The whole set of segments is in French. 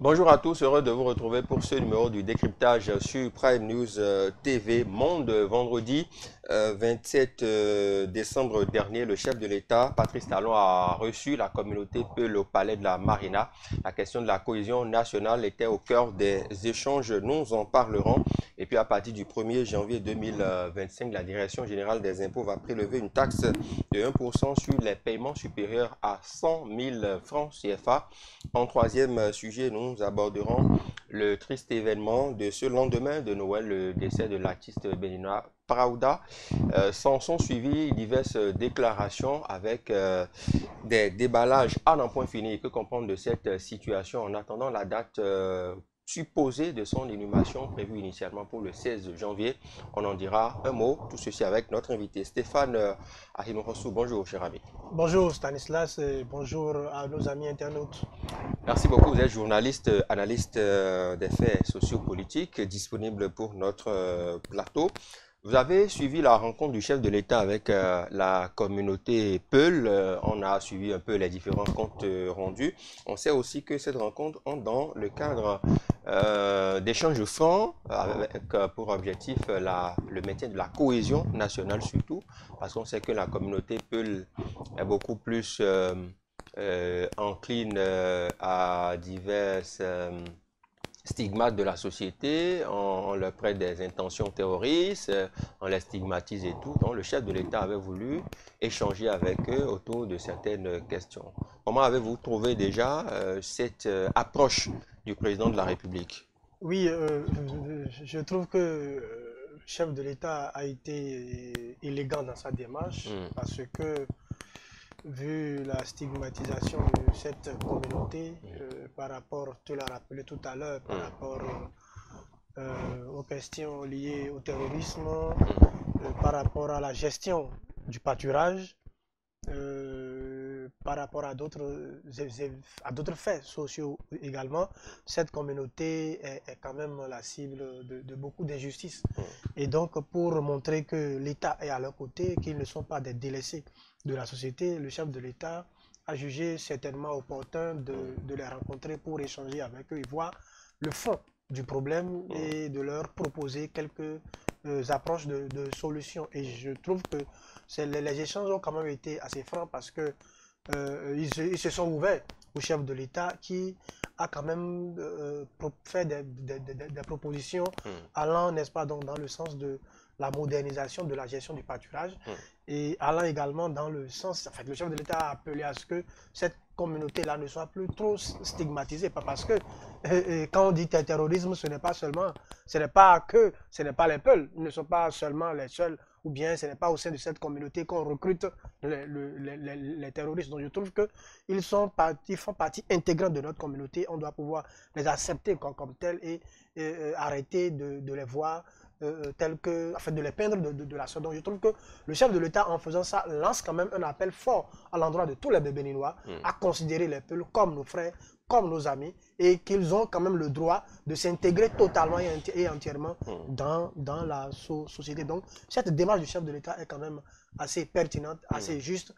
Bonjour à tous, heureux de vous retrouver pour ce numéro du décryptage sur Prime News TV Monde. Vendredi 27 décembre dernier, le chef de l'État, Patrice Talon, a reçu la communauté Peul au palais de la Marina. La question de la cohésion nationale était au cœur des échanges, nous en parlerons. Et puis à partir du 1er janvier 2025, la Direction générale des impôts va prélever une taxe de 1% sur les paiements supérieurs à 100 000 francs CFA. En troisième sujet, nous aborderons le triste événement de ce lendemain de Noël, le décès de l'artiste béninois Praouda. S'en sont suivies diverses déclarations avec des déballages à n'en point fini. Que comprendre de cette situation en attendant la date supposée de son inhumation prévue initialement pour le 16 janvier. On en dira un mot, tout ceci avec notre invité Stéphane Ahimorossou. Bonjour cher ami. Bonjour Stanislas et bonjour à nos amis internautes. Merci beaucoup, vous êtes journaliste, analyste des faits sociopolitiques, disponible pour notre plateau. Vous avez suivi la rencontre du chef de l'État avec la communauté Peul. On a suivi un peu les différents comptes rendus. On sait aussi que cette rencontre entre dans le cadre d'échanges francs avec pour objectif le maintien de la cohésion nationale surtout, parce qu'on sait que la communauté Peul est beaucoup plus encline à diverses stigmates de la société, on leur prête des intentions terroristes, on les stigmatise et tout. Donc le chef de l'État avait voulu échanger avec eux autour de certaines questions. Comment avez-vous trouvé déjà cette approche du président de la République? Oui, je trouve que le chef de l'État a été élégant dans sa démarche parce que vu la stigmatisation de cette communauté par rapport, tu l'as rappelé tout à l'heure, par rapport aux questions liées au terrorisme, par rapport à la gestion du pâturage, par rapport à d'autres faits sociaux également, cette communauté est quand même la cible de beaucoup d'injustices. Et donc, pour montrer que l'État est à leur côté, qu'ils ne sont pas des délaissés de la société, le chef de l'État a jugé certainement opportun de les rencontrer pour échanger avec eux et voir le fond du problème et de leur proposer quelques approches de solutions. Et je trouve que les échanges ont quand même été assez francs parce que ils se sont ouverts au chef de l'État qui a quand même fait des propositions allant, n'est-ce pas, donc dans le sens de la modernisation de la gestion du pâturage et allant également dans le sens, en fait, le chef de l'État a appelé à ce que cette communauté-là ne soit plus trop stigmatisée, parce que quand on dit terrorisme, ce n'est pas seulement, ce n'est pas les Peuls, ils ne sont pas seulement les seuls, ou bien ce n'est pas au sein de cette communauté qu'on recrute les terroristes. Donc je trouve qu'ils font partie intégrante de notre communauté, on doit pouvoir les accepter comme tels et arrêter de les voir tels que, en fait, de les peindre de la sorte. Donc je trouve que le chef de l'État, en faisant ça, lance quand même un appel fort à l'endroit de tous les béninois à considérer les Peuls comme nos frères, comme nos amis, et qu'ils ont quand même le droit de s'intégrer totalement et entièrement dans la société. Donc cette démarche du chef de l'État est quand même assez pertinente, assez juste,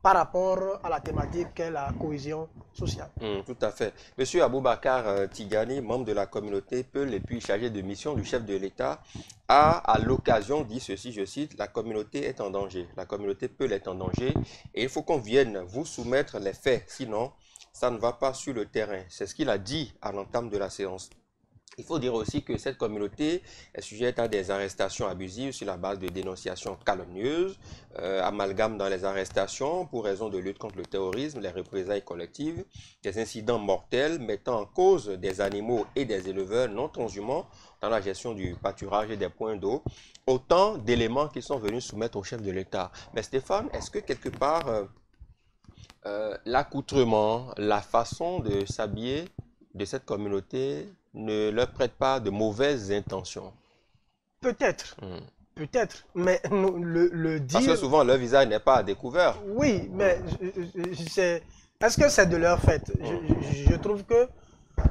par rapport à la thématique qu'est la cohésion sociale. Tout à fait. Monsieur Aboubakar Tigani, membre de la communauté Peul et puis chargé de mission du chef de l'État, a à l'occasion dit ceci, je cite, la communauté est en danger, la communauté Peul est en danger et il faut qu'on vienne vous soumettre les faits, sinon ça ne va pas sur le terrain. C'est ce qu'il a dit à l'entame de la séance. Il faut dire aussi que cette communauté est sujette à des arrestations abusives sur la base de dénonciations calomnieuses, amalgame dans les arrestations pour raison de lutte contre le terrorisme, les représailles collectives, des incidents mortels mettant en cause des animaux et des éleveurs non transhumants dans la gestion du pâturage et des points d'eau. Autant d'éléments qui sont venus soumettre au chef de l'État. Mais Stéphane, est-ce que quelque part, l'accoutrement, la façon de s'habiller de cette communauté ne leur prête pas de mauvaises intentions? Peut-être, peut-être, mais le Parce que dire... souvent, leur visage n'est pas à découvert. Oui, mais est-ce que c'est de leur fait? Je trouve que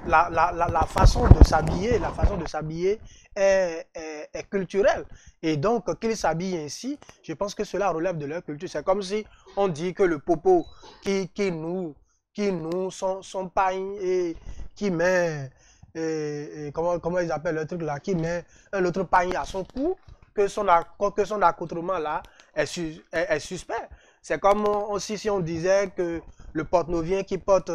la façon de s'habiller est culturelle. Et donc, qu'ils s'habillent ainsi, je pense que cela relève de leur culture. C'est comme si on dit que le popo qui nous sont païens et qui met, comment ils appellent le truc là, qui met un autre panier à son cou, que son accoutrement là est suspect. C'est comme aussi si on disait que le porte-novien qui porte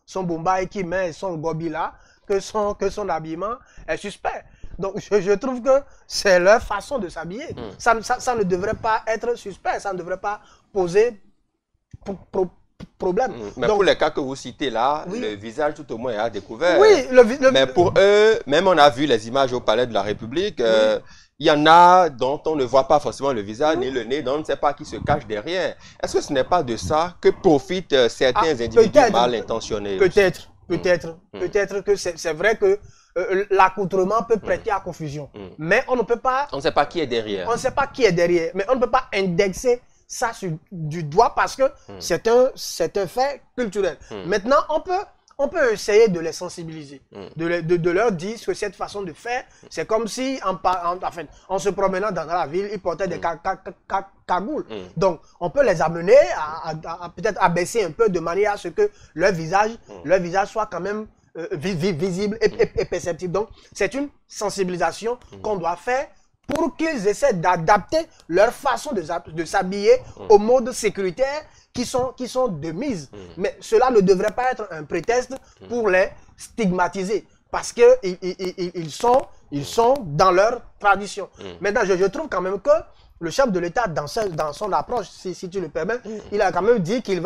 son bomba et qui met son gobi là, que son habillement est suspect. Donc je trouve que c'est leur façon de s'habiller. Ça ne devrait pas être suspect, ça ne devrait pas poser problème. Mais donc, pour les cas que vous citez là, oui, le visage tout au moins est à découvert. Oui, mais pour eux, même on a vu les images au Palais de la République, il y en a dont on ne voit pas forcément le visage ni le nez, dont on ne sait pas qui se cache derrière. Est-ce que ce n'est pas de ça que profitent certains individus mal intentionnés? Peut-être que c'est vrai que l'accoutrement peut prêter à confusion. Mais on ne peut pas... On ne sait pas qui est derrière. On ne sait pas qui est derrière, mais on ne peut pas indexer ça du doigt parce que c'est un fait culturel. Maintenant, on peut essayer de les sensibiliser, de leur dire que cette façon de faire, c'est comme si en se promenant dans la ville, ils portaient des cagoules. Donc, on peut les amener à peut-être abaisser un peu de manière à ce que leur visage soit quand même visible et perceptible. Donc, c'est une sensibilisation qu'on doit faire pour qu'ils essaient d'adapter leur façon de s'habiller au mode sécuritaire qui sont de mise. Mais cela ne devrait pas être un prétexte pour les stigmatiser parce qu'ils sont dans leur tradition. Maintenant, je trouve quand même que le chef de l'État, dans son approche, si tu le permets, il a quand même dit qu'il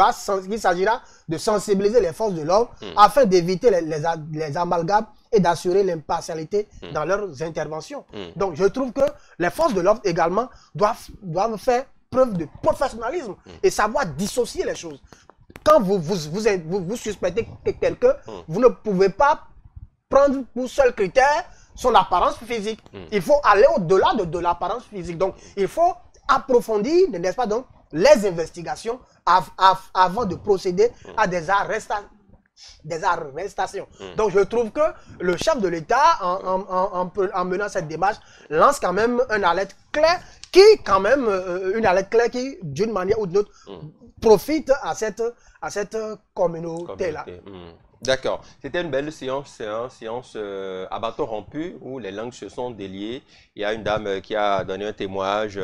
s'agira de sensibiliser les forces de l'ordre afin d'éviter les amalgames et d'assurer l'impartialité dans leurs interventions. Donc, je trouve que les forces de l'ordre également doivent faire preuve de professionnalisme et savoir dissocier les choses. Quand vous suspectez quelqu'un, vous ne pouvez pas prendre pour seul critère son apparence physique. Il faut aller au-delà de l'apparence physique. Donc, il faut approfondir, n'est-ce pas, donc, les investigations avant de procéder à des arrestations. Donc, je trouve que le chef de l'État, en menant cette démarche, lance quand même une alerte claire qui, d'une manière ou d'une autre, profite à cette communauté-là. D'accord. C'était une belle séance à bâton rompu où les langues se sont déliées. Il y a une dame qui a donné un témoignage.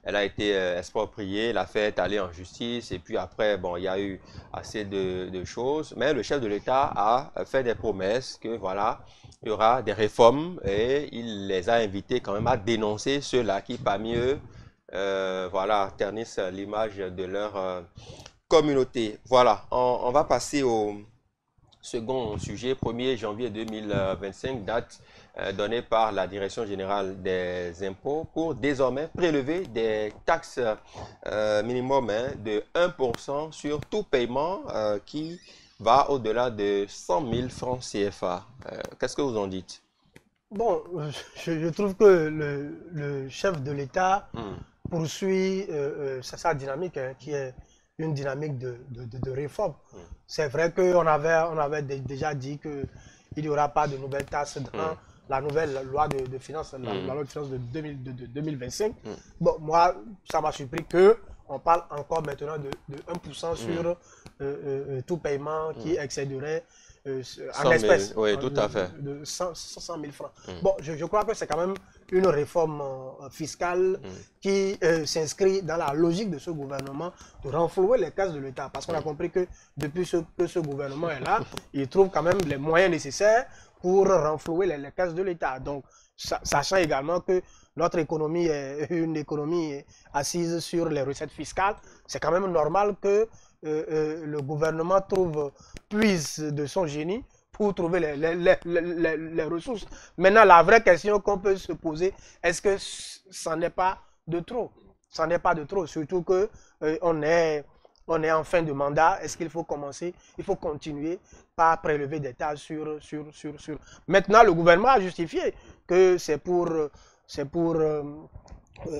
Elle a été expropriée, l'affaire est allée en justice. Et puis après, bon, il y a eu assez de choses. Mais le chef de l'État a fait des promesses que voilà, il y aura des réformes et il les a invités quand même à dénoncer ceux-là qui, parmi eux, voilà, ternissent l'image de leur communauté. Voilà, on va passer au second sujet, 1er janvier 2025, date donnée par la Direction générale des impôts pour désormais prélever des taxes minimum de 1% sur tout paiement qui va au-delà de 100 000 francs CFA. Qu'est-ce que vous en dites? Bon, je trouve que le chef de l'État poursuit sa dynamique, qui est une dynamique de réforme. C'est vrai qu'on avait déjà dit qu'il n'y aura pas de nouvelles taxes dans la nouvelle loi de finances, la loi de finances de 2025. Bon, moi, ça m'a surpris qu'on parle encore maintenant de 1% sur tout paiement qui excéderait en espèces. Oui, tout à fait. De 100 000 francs. Bon, je crois que c'est quand même une réforme fiscale qui s'inscrit dans la logique de ce gouvernement de renflouer les caisses de l'État. Parce qu'on a compris que depuis que ce gouvernement est là, il trouve quand même les moyens nécessaires pour renflouer les caisses de l'État. Donc, sachant également que notre économie est une économie assise sur les recettes fiscales, c'est quand même normal que le gouvernement puise de son génie pour trouver les ressources. Maintenant, la vraie question qu'on peut se poser, est-ce que ça n'est pas de trop? Ça n'est pas de trop, surtout que on est en fin de mandat. Est-ce qu'il faut commencer? Il faut continuer par prélever des taxes sur. Maintenant, le gouvernement a justifié que c'est pour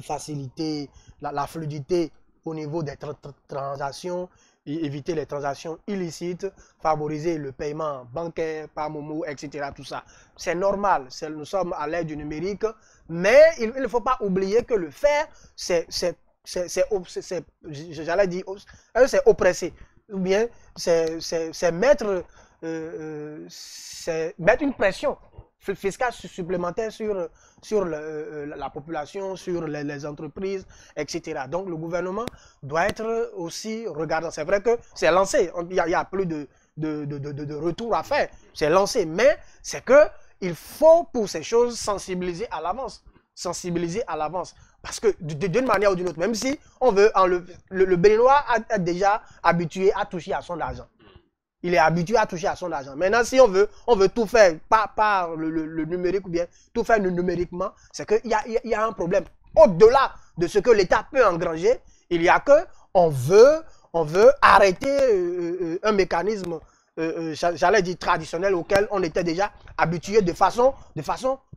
faciliter la fluidité au niveau des transactions, éviter les transactions illicites, favoriser le paiement bancaire par Momo, etc. Tout ça. C'est normal, nous sommes à l'ère du numérique, mais il ne faut pas oublier que le faire, j'allais dire, c'est oppresser, ou bien c'est mettre c'est mettre une pression fiscale supplémentaire sur la population, sur les entreprises, etc. Donc le gouvernement doit être aussi regardant. C'est vrai que c'est lancé, il y a plus de retour à faire, c'est lancé, mais c'est que il faut pour ces choses sensibiliser à l'avance. Sensibiliser à l'avance. Parce que d'une manière ou d'une autre, même si on veut enlever, le Béninois a déjà habitué à toucher à son argent. Il est habitué à toucher à son argent. Maintenant, si on veut tout faire par le numérique ou bien tout faire numériquement, c'est qu'il y a un problème. Au-delà de ce que l'État peut engranger, il y a que on veut arrêter un mécanisme, j'allais dire traditionnel, auquel on était déjà habitué de façon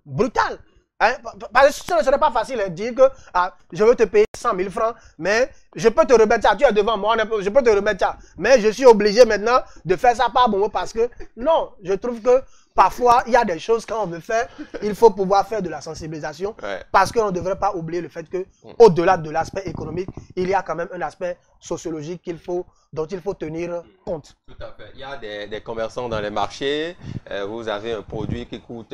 brutale. Hein? Parce que ce ne serait pas facile de dire que je veux te payer 100 000 francs, mais je peux te remettre ça. Tu es devant moi, je peux te remettre ça. Mais je suis obligé maintenant de faire ça par bon parce que non, je trouve que parfois il y a des choses quand on veut faire, il faut pouvoir faire de la sensibilisation parce qu'on ne devrait pas oublier le fait que au-delà de l'aspect économique, il y a quand même un aspect sociologique dont il faut tenir compte. Tout à fait. Il y a des commerçants dans les marchés. Vous avez un produit qui coûte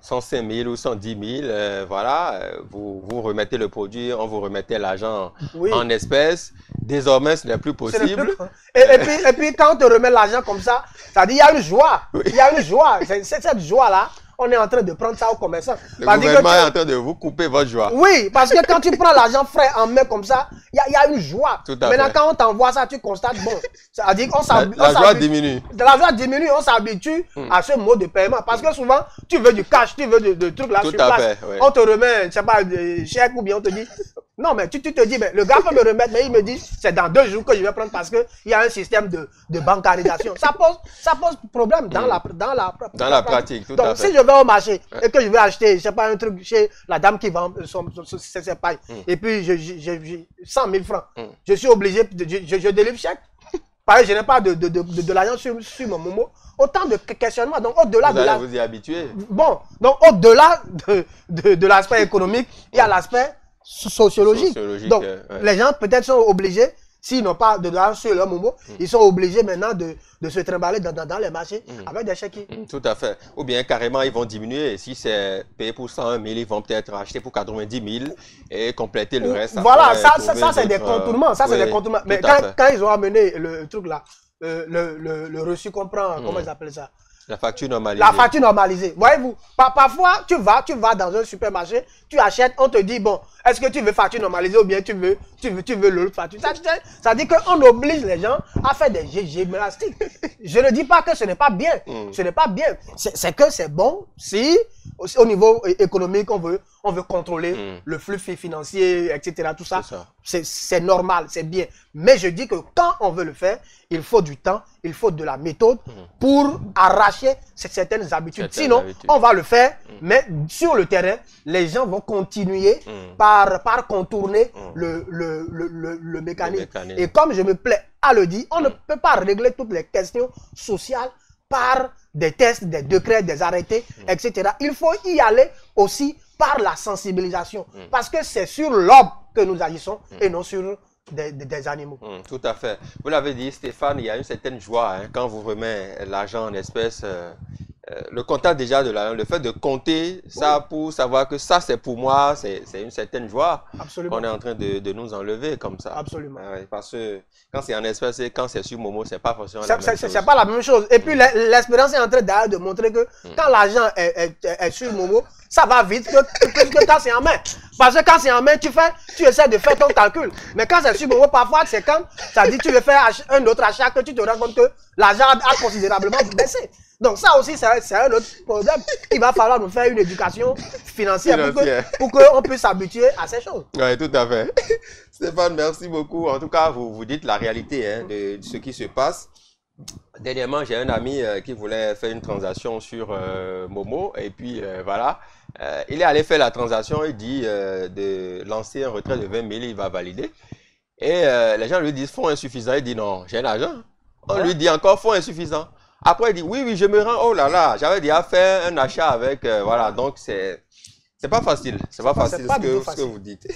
105 000 ou 110 000. Voilà, vous remettez le produit, on vous remettait l'argent en espèces. Désormais, ce n'est plus possible. Et puis, quand on te remet l'argent comme ça dit il y a une joie. Il y a une joie. Cette joie-là, on est en train de prendre ça aux commerçants. Le gouvernement est en train de vous couper votre joie. Oui, parce que quand tu prends l'argent frais en main comme ça, il y a une joie. Maintenant, quand on t'envoie ça, tu constates, bon, ça veut dire qu'on s'habitue. La joie diminue. La joie diminue, on s'habitue à ce mode de paiement. Parce que souvent, tu veux du cash, tu veux de trucs là sur place. On te remet, je sais pas, des chèques ou bien on te dit... Non, mais tu te dis, mais le gars peut me remettre, mais il me dit, c'est dans 2 jours que je vais prendre parce qu'il y a un système de bancarisation. Ça pose problème dans la pratique. Tout donc, à fait. si je vais au marché et que je vais acheter, je sais pas, un truc chez la dame qui vend ses pailles, et puis j'ai 100 000 francs, je suis obligé, je délivre chèque. Pareil, je n'ai pas de l'argent sur mon Momo. Autant de questionnements. Donc, au-delà vous allez vous y habituer. Bon, donc au-delà de l'aspect économique, il y a l'aspect sociologique. Donc, les gens peut-être sont obligés, s'ils n'ont pas de l'argent sur leur Momo, ils sont obligés maintenant de se trimballer dans les marchés avec des chèques. Tout à fait. Ou bien carrément, ils vont diminuer. Si c'est payé pour 101 000, ils vont peut-être acheter pour 90 000 et compléter le reste. Voilà, ça c'est des contournements. Ça, c'est des contournements. Mais quand ils ont amené le truc là, le reçu qu'on prend, comment ils appellent ça? La facture normalisée. La facture normalisée. Voyez-vous, parfois, tu vas dans un supermarché, tu achètes, on te dit, bon, est-ce que tu veux facture normalisée ou bien tu veux l'autre facture? Ça dit qu'on oblige les gens à faire des gymnastiques. Je ne dis pas que ce n'est pas bien. Ce n'est pas bien. C'est que c'est bon si, au niveau économique, on veut contrôler le flux financier, etc. Tout ça. C'est normal, c'est bien. Mais je dis que quand on veut le faire, il faut du temps, il faut de la méthode pour arracher certaines habitudes. Sinon, on va le faire, mais sur le terrain, les gens vont continuer par contourner le mécanisme. Et comme je me plais à le dire, on ne peut pas régler toutes les questions sociales par des tests, des décrets, des arrêtés, etc. Il faut y aller aussi par la sensibilisation. Parce que c'est sur l'homme que nous agissons et non sur des animaux. Tout à fait. Vous l'avez dit, Stéphane, il y a une certaine joie quand vous remet l'argent en espèces. Le comptage déjà de l'argent, le fait de compter ça pour savoir que ça c'est pour moi, c'est une certaine joie qu'on est en train de nous enlever comme ça. Absolument. Parce que quand c'est en espèces et quand c'est sur Momo, c'est pas forcément la même chose. C'est pas la même chose. Et puis l'expérience est en train de montrer que quand l'argent est sur Momo, ça va vite que quand c'est en main. Parce que quand c'est en main, tu essaies de faire ton calcul. Mais quand c'est sur Momo, parfois c'est quand ça dit tu veux faire un autre achat que tu te rends compte que l'argent a considérablement baissé. Donc ça aussi, c'est un autre problème. Il va falloir nous faire une éducation financière pour qu'on puisse s'habituer à ces choses. Oui, tout à fait. Stéphane, merci beaucoup. En tout cas, vous dites la réalité de ce qui se passe. Dernièrement, j'ai un ami qui voulait faire une transaction sur Momo. Et puis, voilà. Il est allé faire la transaction. Il dit de lancer un retrait de 20 000, il va valider. Et les gens lui disent fonds insuffisant. Il dit non, j'ai l'argent. On lui dit encore fonds insuffisant. Après, il dit, oui, je me rends, oh là là, j'avais déjà fait un achat avec, voilà, donc c'est pas facile, c'est pas facile ce que vous dites.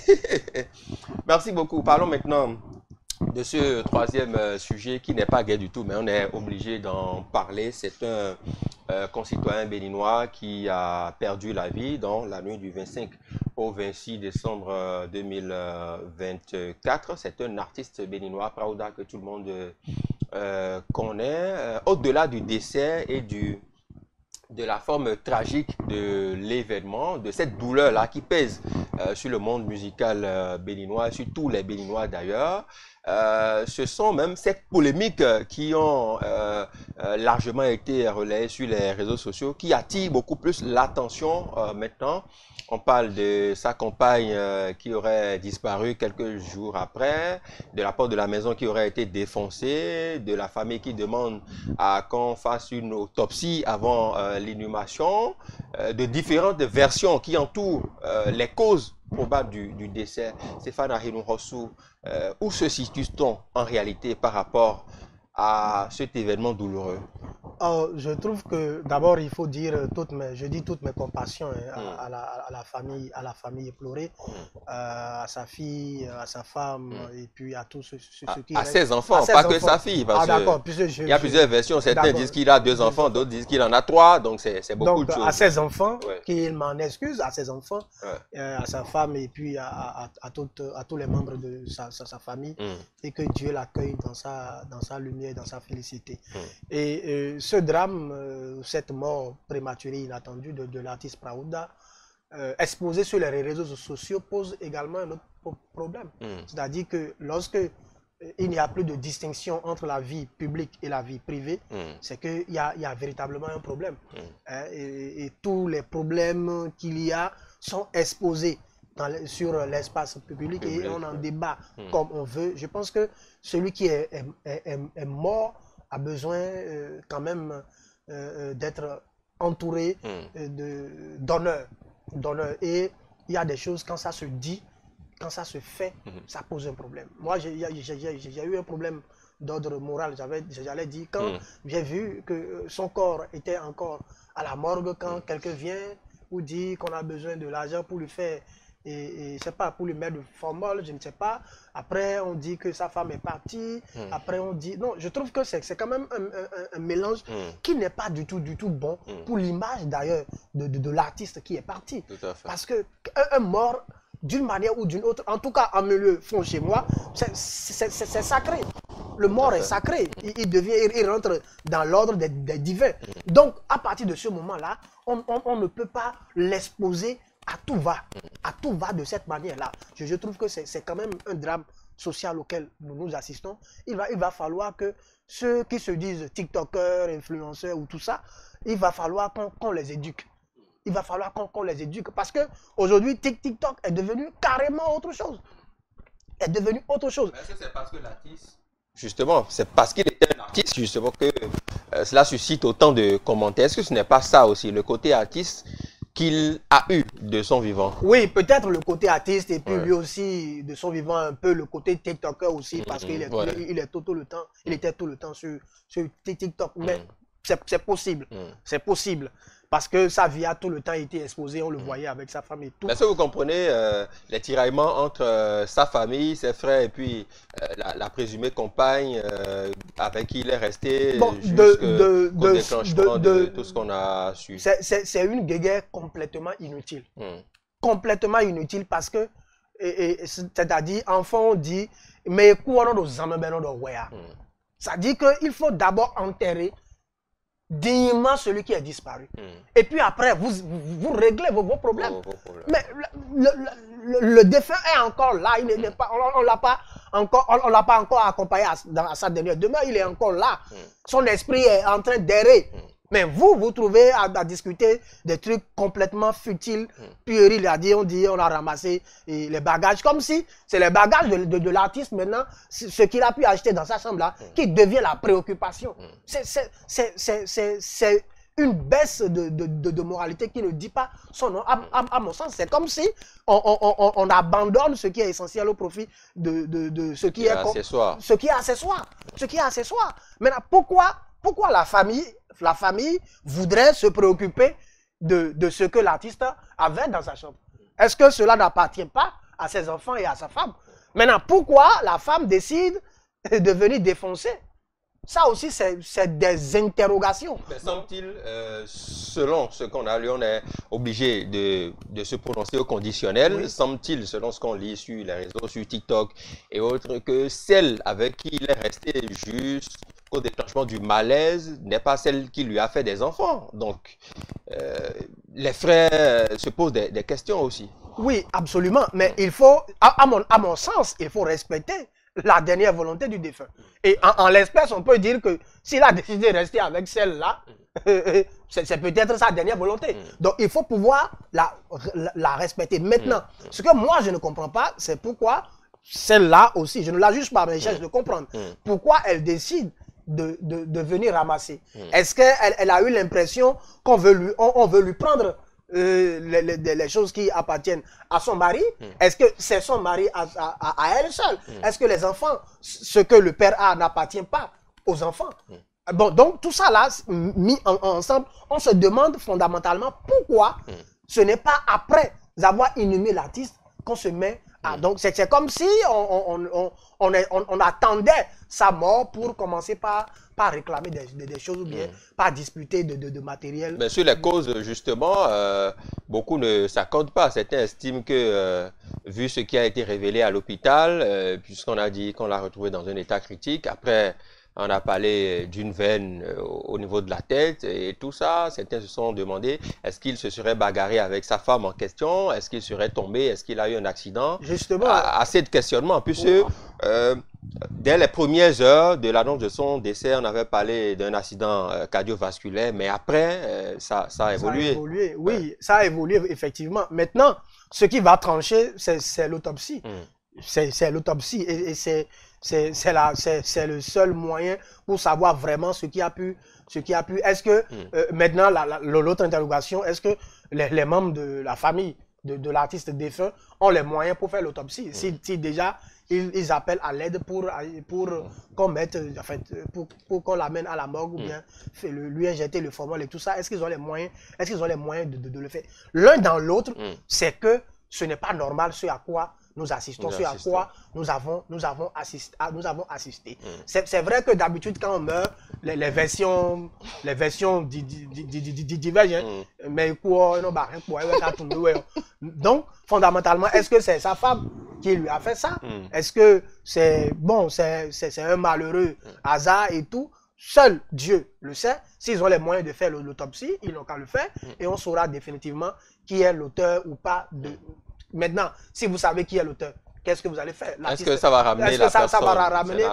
Merci beaucoup. Parlons maintenant de ce troisième sujet qui n'est pas gai du tout, mais on est obligé d'en parler. C'est un concitoyen béninois qui a perdu la vie dans la nuit du 25 au 26 décembre 2024. C'est un artiste béninois, Praouda, que tout le monde connaît. Au-delà du décès et de la forme tragique de l'événement, de cette douleur-là qui pèse sur le monde musical béninois, sur tous les Béninois d'ailleurs. Ce sont même cette polémique qui ont largement été relayées sur les réseaux sociaux qui attirent beaucoup plus l'attention maintenant. On parle de sa compagne qui aurait disparu quelques jours après, de la porte de la maison qui aurait été défoncée, de la famille qui demande à qu'on fasse une autopsie avant l'inhumation, de différentes versions qui entourent les causes probables du décès. Stéphane Ahinou Hossou, où se situe-t-on en réalité par rapport à cet événement douloureux? Je trouve que d'abord il faut dire toutes mes compassions à la famille éplorée, à sa fille, à sa femme et puis à tous ceux qui à restent. ses enfants, pas que sa fille, parce d'accord. il y a plusieurs versions. Certains disent qu'il a 2 enfants, d'autres disent qu'il en a 3, donc c'est beaucoup de choses. À ses enfants, qu'il m'en excuse, à ses enfants, à sa femme et puis à tous les membres de sa famille, et que Dieu l'accueille dans sa lumière, dans sa félicité. Et ce drame, cette mort prématurée, inattendue de l'artiste Praouda, exposée sur les réseaux sociaux, pose également un autre problème. C'est-à-dire que lorsque il n'y a plus de distinction entre la vie publique et la vie privée, c'est qu'il y a véritablement un problème. Et tous les problèmes qu'il y a sont exposés sur l'espace public et on en débat comme on veut. Je pense que celui qui est mort a besoin quand même d'être entouré d'honneur. Et il y a des choses, quand ça se dit, quand ça se fait, ça pose un problème. Moi, j'ai eu un problème d'ordre moral. J'allais dire, quand j'ai vu que son corps était encore à la morgue, quand quelqu'un vient ou dit qu'on a besoin de l'argent pour lui faire, et c'est pas pour lui mettre de formol, je ne sais pas. Après, on dit que sa femme est partie. Après, on dit... Non, je trouve que c'est quand même un mélange qui n'est pas du tout bon pour l'image d'ailleurs de l'artiste qui est parti. Parce que un mort, d'une manière ou d'une autre, en tout cas en milieu fond chez moi, c'est sacré. Le mort est sacré. Il rentre dans l'ordre des divins. Donc, à partir de ce moment-là, on ne peut pas l'exposer à tout va de cette manière-là. Je trouve que c'est quand même un drame social auquel nous assistons. Il va falloir que ceux qui se disent TikTokers, influenceurs ou tout ça, il va falloir qu'on les éduque. Il va falloir qu'on les éduque parce qu'aujourd'hui, TikTok est devenu carrément autre chose. Est devenu autre chose. Est-ce que c'est parce que l'artiste... Justement, c'est parce qu'il était un artiste, justement, que cela suscite autant de commentaires. Est-ce que ce n'est pas ça aussi, le côté artiste qu'il a eu de son vivant? Oui, peut-être le côté artiste et puis lui aussi de son vivant un peu le côté TikToker aussi parce qu'il est tout le temps, il était tout le temps sur TikTok. Mais c'est possible, c'est possible. Parce que sa vie a tout le temps été exposée, on le voyait avec sa famille. Est-ce que vous comprenez les tiraillements entre sa famille, ses frères et puis la présumée compagne avec qui il est resté jusqu'au déclenchement de tout ce qu'on a su? C'est une guéguerre complètement inutile. Complètement inutile parce que, c'est-à-dire, enfant, on dit, mais quoi nous avons ça dit qu'il faut d'abord enterrer dignement celui qui est disparu. Et puis après, vous réglez vos problèmes. Mais le défunt est encore là. On ne l'a pas encore accompagné à sa dernière demeure. Il est encore là. Son esprit est en train d'errer. Mais vous trouvez à discuter des trucs complètement futiles, puérils. On a ramassé les bagages, comme si c'est les bagages de l'artiste maintenant, ce qu'il a pu acheter dans sa chambre là, qui devient la préoccupation. C'est une baisse de moralité qui ne dit pas son nom. À mon sens, c'est comme si on abandonne ce qui est essentiel au profit de ce qui est accessoire. Ce qui est accessoire. Maintenant, pourquoi la famille voudrait se préoccuper de ce que l'artiste avait dans sa chambre? Est-ce que cela n'appartient pas à ses enfants et à sa femme? Maintenant, pourquoi la femme décide de venir défoncer. Ça aussi, c'est des interrogations. Mais semble-t-il, selon ce qu'on a lu, on est obligé de se prononcer au conditionnel. Oui. Semble-t-il, selon ce qu'on lit sur les réseaux, sur TikTok et autres, que celle avec qui il est resté jusqu'au déclenchement du malaise n'est pas celle qui lui a fait des enfants. Donc, les frères se posent des questions aussi. Oui, absolument. Mais il faut, à mon sens, il faut respecter la dernière volonté du défunt. Et en l'espèce, on peut dire que s'il a décidé de rester avec celle-là, c'est peut-être sa dernière volonté. Donc, il faut pouvoir la respecter. Maintenant, ce que moi, je ne comprends pas, c'est pourquoi celle-là aussi, je ne la juge pas, mais je cherche de comprendre. Pourquoi elle décide de venir ramasser. Est-ce qu'elle a eu l'impression qu'on veut on veut lui prendre les choses qui appartiennent à son mari? Est-ce que c'est son mari à elle seule? Est-ce que les enfants, ce que le père a n'appartient pas aux enfants? Bon, donc tout ça là, mis ensemble, on se demande fondamentalement pourquoi ce n'est pas après avoir inhumé l'artiste qu'on se met à... Donc c'est comme si on attendait sa mort pour commencer par réclamer des choses ou bien par disputer de matériel. Mais sur les causes, justement, beaucoup ne s'accordent pas. Certains estiment que, vu ce qui a été révélé à l'hôpital, puisqu'on a dit qu'on l'a retrouvé dans un état critique, après on a parlé d'une veine au niveau de la tête et tout ça, certains se sont demandé, est-ce qu'il se serait bagarré avec sa femme en question? Est-ce qu'il serait tombé? Est-ce qu'il a eu un accident? Justement. Assez de questionnements, puisque dès les premières heures de l'annonce de son décès, on avait parlé d'un accident cardiovasculaire, mais après, ça a évolué. Ça a évolué, oui, ça a évolué effectivement. Maintenant, ce qui va trancher, c'est l'autopsie. C'est l'autopsie et c'est le seul moyen pour savoir vraiment ce qui a pu. Est-ce que, maintenant, l'autre interrogation, est-ce que les membres de la famille de l'artiste défunt ont les moyens pour faire l'autopsie? Si déjà, ils appellent à l'aide pour qu'on mette, en fait, pour qu'on l'amène à la morgue ou bien lui injecter le formol et tout ça, est-ce qu'ils ont les moyens, de le faire? L'un dans l'autre, c'est que ce n'est pas normal ce à quoi nous assistons, ce à quoi nous avons assisté. C'est vrai que d'habitude, quand on meurt, les versions divergent. Mais quoi, donc, fondamentalement, est-ce que c'est sa femme qui lui a fait ça? Est-ce que c'est un malheureux hasard et tout? Seul Dieu le sait. S'ils ont les moyens de faire l'autopsie, ils n'ont qu'à le faire et on saura définitivement qui est l'auteur ou pas de... Maintenant, si vous savez qui est l'auteur, qu'est-ce que vous allez faire? Est-ce que ça va ramener la personne? Ça va ramener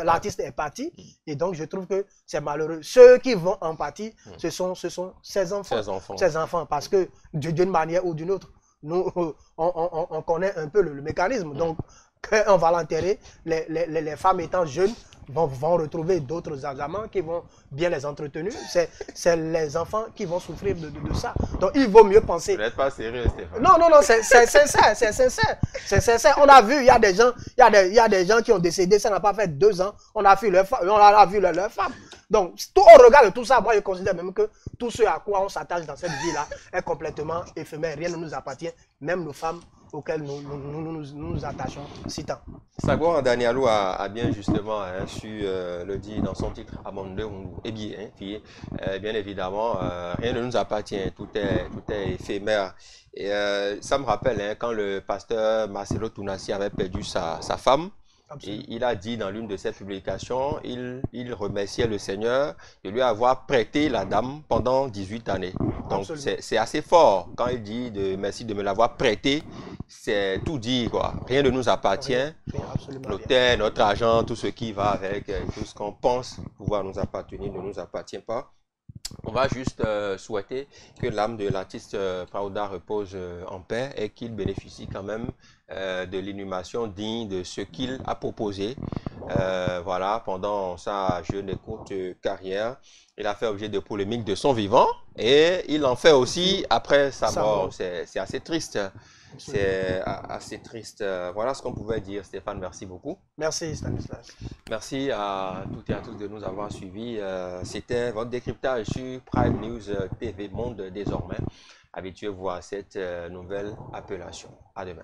l'artiste est parti. Et donc, je trouve que c'est malheureux. Ceux qui vont en partie, ce sont ses enfants. Parce que d'une manière ou d'une autre, nous, on connaît un peu le mécanisme. Donc, quand on va l'enterrer, les femmes étant jeunes, vont retrouver d'autres amants qui vont bien les entretenir. C'est les enfants qui vont souffrir de ça. Donc, il vaut mieux penser... Vous n'êtes pas sérieux, Stéphane. Non, c'est sincère, c'est sincère. On a vu, il y a des gens qui ont décédé, ça n'a pas fait 2 ans. On a vu leur femme. Donc, au regard de tout ça, moi, je considère même que tout ce à quoi on s'attache dans cette vie-là est complètement éphémère. Rien ne nous appartient, même nos femmes auxquelles nous attachons si tant. Sagouan Danialou a bien justement su le dire dans son titre Amonde et bien, bien évidemment, rien ne nous appartient, tout est éphémère. Et ça me rappelle quand le pasteur Marcelo Tounassi avait perdu sa femme. Et il a dit dans l'une de ses publications, il remerciait le Seigneur de lui avoir prêté la dame pendant 18 années. Donc c'est assez fort quand il dit merci de me l'avoir prêté. C'est tout dit, quoi. Rien ne nous appartient. L'hôtel, notre argent, tout ce qui va avec, tout ce qu'on pense pouvoir nous appartenir ne nous appartient pas. On va juste souhaiter que l'âme de l'artiste Praouda repose en paix et qu'il bénéficie quand même de l'inhumation digne de ce qu'il a proposé. Voilà, pendant sa jeune et courte carrière, il a fait objet de polémiques de son vivant et il en fait aussi après sa mort. C'est assez triste. C'est assez triste. Voilà ce qu'on pouvait dire. Stéphane, merci beaucoup. Merci Stanislas. Merci à toutes et à tous de nous avoir suivis. C'était votre décryptage sur Prime News TV Monde désormais. Habituez-vous à cette nouvelle appellation. À demain.